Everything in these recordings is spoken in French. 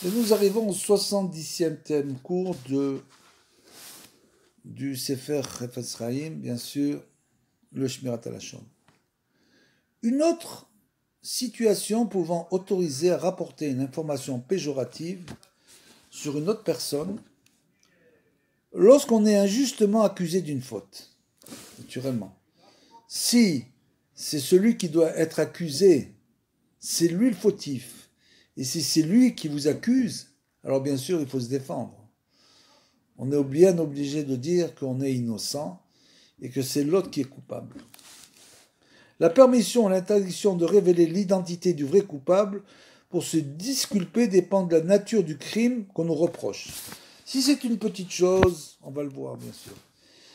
Et nous arrivons au 70e cours du Sefer Chefetz Chaim, bien sûr, le Shmirat HaLashon. Une autre situation pouvant autoriser à rapporter une information péjorative sur une autre personne lorsqu'on est injustement accusé d'une faute, naturellement. Si c'est celui qui doit être accusé, c'est lui le fautif, et si c'est lui qui vous accuse, alors bien sûr il faut se défendre. On est bien obligé de dire qu'on est innocent et que c'est l'autre qui est coupable. La permission et l'interdiction de révéler l'identité du vrai coupable pour se disculper dépend de la nature du crime qu'on nous reproche. Si c'est une petite chose, on va le voir bien sûr.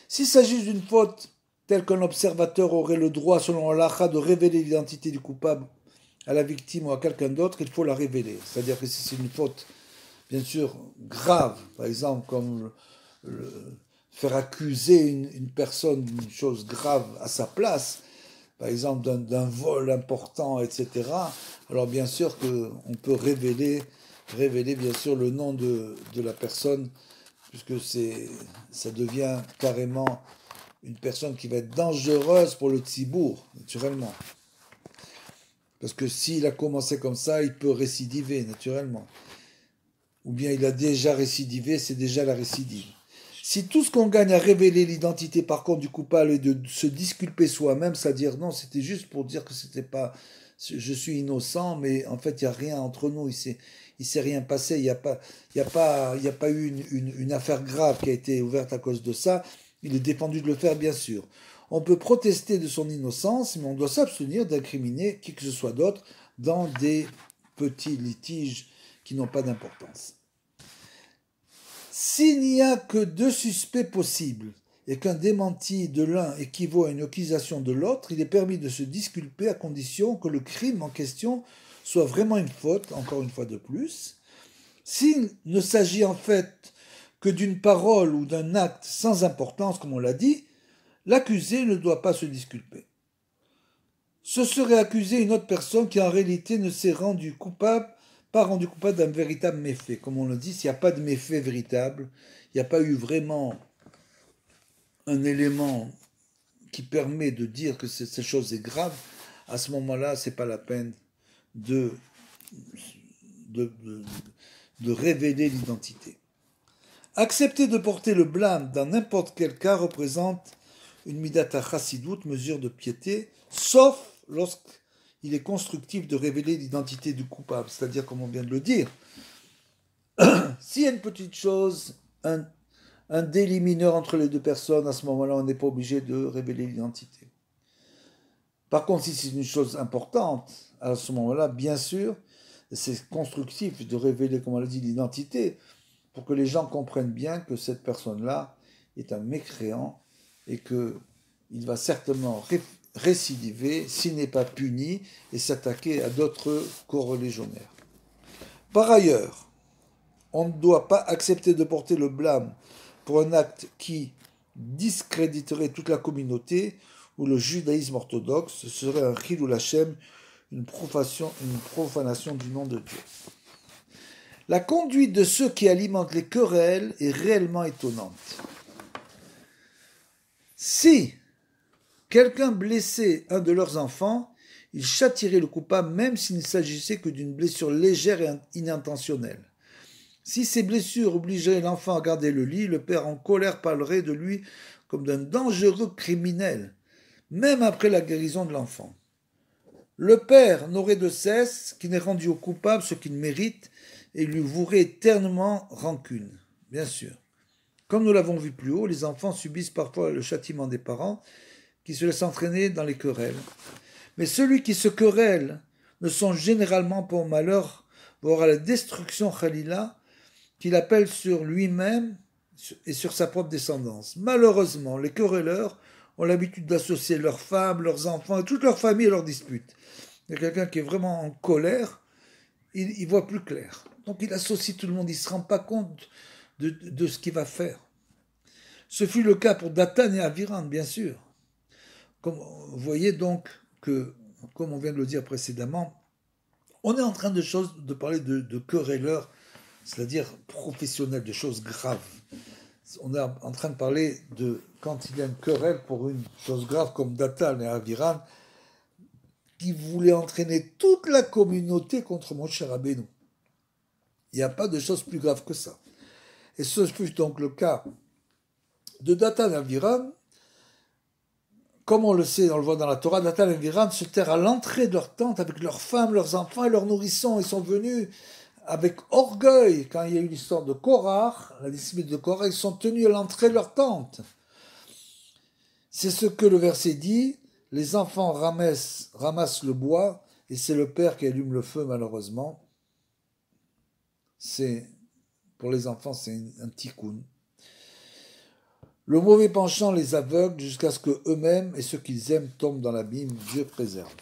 S'il s'agit d'une faute telle qu'un observateur aurait le droit selon l'Alacha de révéler l'identité du coupable à la victime ou à quelqu'un d'autre, il faut la révéler. C'est-à-dire que si c'est une faute bien sûr grave, par exemple comme faire accuser une personne d'une chose grave à sa place, par exemple d'un vol important, etc., alors bien sûr qu'on peut révéler bien sûr le nom de la personne, puisque ça devient carrément une personne qui va être dangereuse pour le tzibour, naturellement. Parce que s'il a commencé comme ça, il peut récidiver, naturellement. Ou bien il a déjà récidivé, c'est déjà la récidive. Si tout ce qu'on gagne à révéler l'identité par contre du coupable est de se disculper soi-même, c'est-à-dire non, c'était juste pour dire que c'était pas, je suis innocent, mais en fait il n'y a rien entre nous, il s'est rien passé, il n'y a pas eu une affaire grave qui a été ouverte à cause de ça, il est défendu de le faire bien sûr. On peut protester de son innocence, mais on doit s'abstenir d'incriminer qui que ce soit d'autre dans des petits litiges qui n'ont pas d'importance. S'il n'y a que deux suspects possibles et qu'un démenti de l'un équivaut à une accusation de l'autre, il est permis de se disculper à condition que le crime en question soit vraiment une faute, encore une fois de plus. S'il ne s'agit en fait que d'une parole ou d'un acte sans importance, comme on l'a dit, l'accusé ne doit pas se disculper. Ce serait accuser une autre personne qui en réalité ne s'est pas rendu coupable d'un véritable méfait. Comme on le dit, s'il n'y a pas de méfait véritable, il n'y a pas eu vraiment un élément qui permet de dire que cette chose est grave, à ce moment-là, ce n'est pas la peine de révéler l'identité. Accepter de porter le blâme dans n'importe quel cas représente une midata chassidoute, mesure de piété, sauf lorsqu'il est constructif de révéler l'identité du coupable, c'est-à-dire comme on vient de le dire. S'il y a une petite chose, un délit mineur entre les deux personnes, à ce moment-là, on n'est pas obligé de révéler l'identité. Par contre, si c'est une chose importante, à ce moment-là, bien sûr, c'est constructif de révéler, comme on l'a dit, l'identité, pour que les gens comprennent bien que cette personne-là est un mécréant et qu'il va certainement récidiver s'il n'est pas puni et s'attaquer à d'autres coreligionnaires. Par ailleurs, on ne doit pas accepter de porter le blâme pour un acte qui discréditerait toute la communauté ou le judaïsme orthodoxe. Ce serait un chilul Hashem, une profanation du nom de Dieu. La conduite de ceux qui alimentent les querelles est réellement étonnante. Si quelqu'un blessait un de leurs enfants, il châtierait le coupable même s'il ne s'agissait que d'une blessure légère et inintentionnelle. Si ces blessures obligeraient l'enfant à garder le lit, le père en colère parlerait de lui comme d'un dangereux criminel, même après la guérison de l'enfant. Le père n'aurait de cesse qu'il n'ait rendu au coupable ce qu'il mérite et lui vouerait éternellement rancune, bien sûr. Comme nous l'avons vu plus haut, les enfants subissent parfois le châtiment des parents qui se laissent entraîner dans les querelles. Mais celui qui se querelle ne songe généralement pas au malheur, voire à la destruction Khalila, qu'il appelle sur lui-même et sur sa propre descendance. Malheureusement, les querelleurs ont l'habitude d'associer leurs femmes, leurs enfants, et toute leur famille à leurs disputes. Il y a quelqu'un qui est vraiment en colère, il voit plus clair. Donc il associe tout le monde, il ne se rend pas compte de ce qu'il va faire. Ce fut le cas pour Dathan et Aviran, bien sûr. Comme, vous voyez donc que, comme on vient de le dire précédemment, on est en train de parler de querelleurs c'est-à-dire professionnel, de choses graves. On est en train de parler de quand il y a une querelle pour une chose grave comme Datan et Aviram, qui voulaient entraîner toute la communauté contre Moshe Rabbeinu. Il n'y a pas de chose plus grave que ça. Et ce fut donc le cas de Datan et Aviram. Comme on le sait, on le voit dans la Torah, Datan et Aviram se terrent à l'entrée de leur tente avec leurs femmes, leurs enfants et leurs nourrissons. Ils sont venus avec orgueil, quand il y a eu l'histoire de Korah, la discipline de Korah, ils sont tenus à l'entrée de leur tente. C'est ce que le verset dit, les enfants ramassent le bois, et c'est le père qui allume le feu, malheureusement. Pour les enfants, c'est un tikkun. Le mauvais penchant les aveugle jusqu'à ce qu'eux-mêmes et ceux qu'ils aiment tombent dans l'abîme. Dieu préserve.